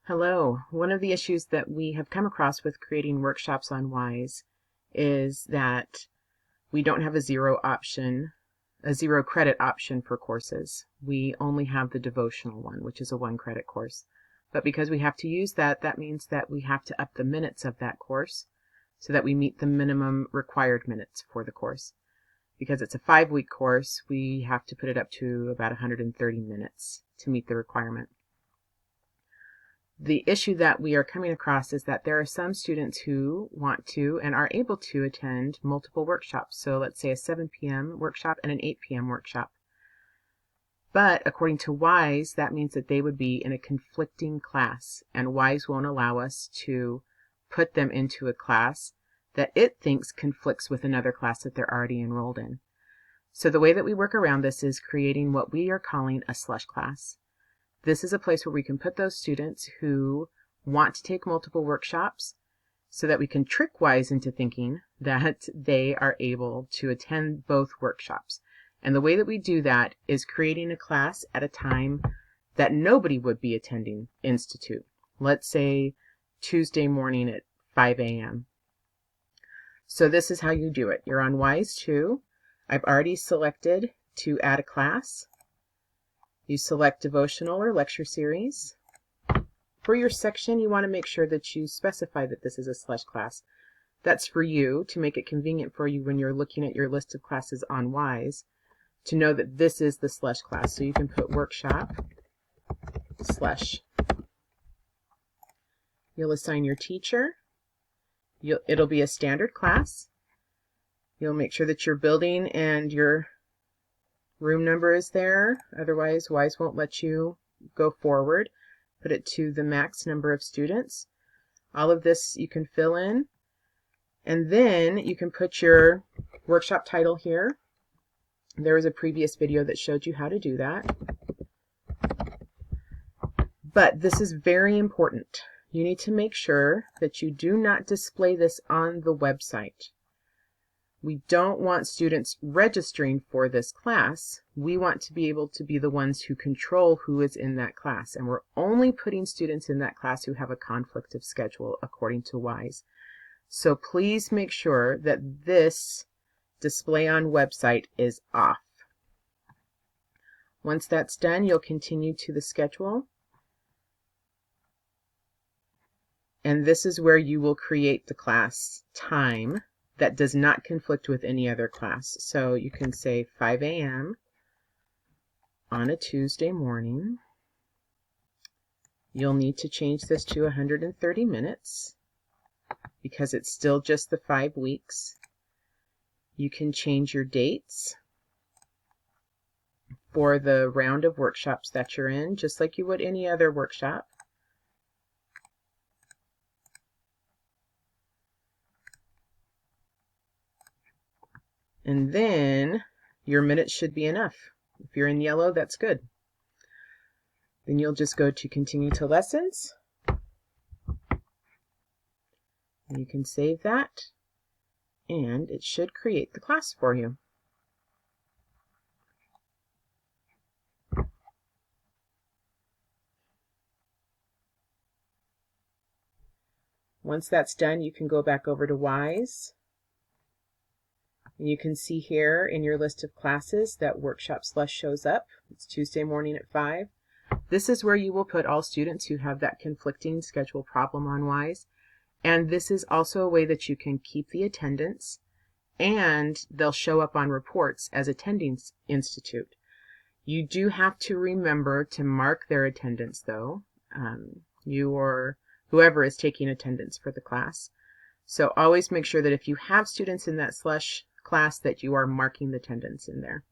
Hello. One of the issues that we have come across with creating workshops on WISE is that we don't have a zero credit option for courses. We only have the devotional one, which is a 1 credit course. But because we have to use that, that means that we have to up the minutes of that course so that we meet the minimum required minutes for the course. Because it's a 5-week course, we have to put it up to about 130 minutes to meet the requirement. The issue that we are coming across is that there are some students who want to and are able to attend multiple workshops. So let's say a 7 p.m. workshop and an 8 p.m. workshop. But according to WISE, that means that they would be in a conflicting class, and WISE won't allow us to put them into a class that it thinks conflicts with another class that they're already enrolled in. So the way that we work around this is creating what we are calling a slush class. This is a place where we can put those students who want to take multiple workshops so that we can trick WISE into thinking that they are able to attend both workshops. And the way that we do that is creating a class at a time that nobody would be attending Institute. Let's say Tuesday morning at 5 a.m. So this is how you do it. You're on WISE 2. I've already selected to add a class. You select devotional or lecture series. For your section, you want to make sure that you specify that this is a slush class. That's for you to make it convenient for you when you're looking at your list of classes on WISE to know that this is the slush class. So you can put workshop slush. You'll assign your teacher. It'll be a standard class. You'll make sure that your building and your room number is there, otherwise WISE won't let you go forward. Put it to the max number of students. All of this you can fill in, and then you can put your workshop title here. There was a previous video that showed you how to do that. But this is very important. You need to make sure that you do not display this on the website. We don't want students registering for this class. We want to be able to be the ones who control who is in that class. And we're only putting students in that class who have a conflict of schedule according to WISE. So please make sure that this display on website is off. Once that's done, you'll continue to the schedule. And this is where you will create the class time that does not conflict with any other class. So you can say 5 a.m. on a Tuesday morning. You'll need to change this to 130 minutes because it's still just the 5 weeks. You can change your dates for the round of workshops that you're in, just like you would any other workshop. And then your minutes should be enough. If you're in yellow, that's good. Then you'll just go to continue to lessons. You can save that, and it should create the class for you. Once that's done, you can go back over to WISE. And you can see here in your list of classes that Workshop Slush shows up. It's Tuesday morning at 5. This is where you will put all students who have that conflicting schedule problem on WISE. And this is also a way that you can keep the attendance, and they'll show up on reports as attending Institute. You do have to remember to mark their attendance though, you or whoever is taking attendance for the class. So always make sure that if you have students in that slush class that you are marking the attendance in there.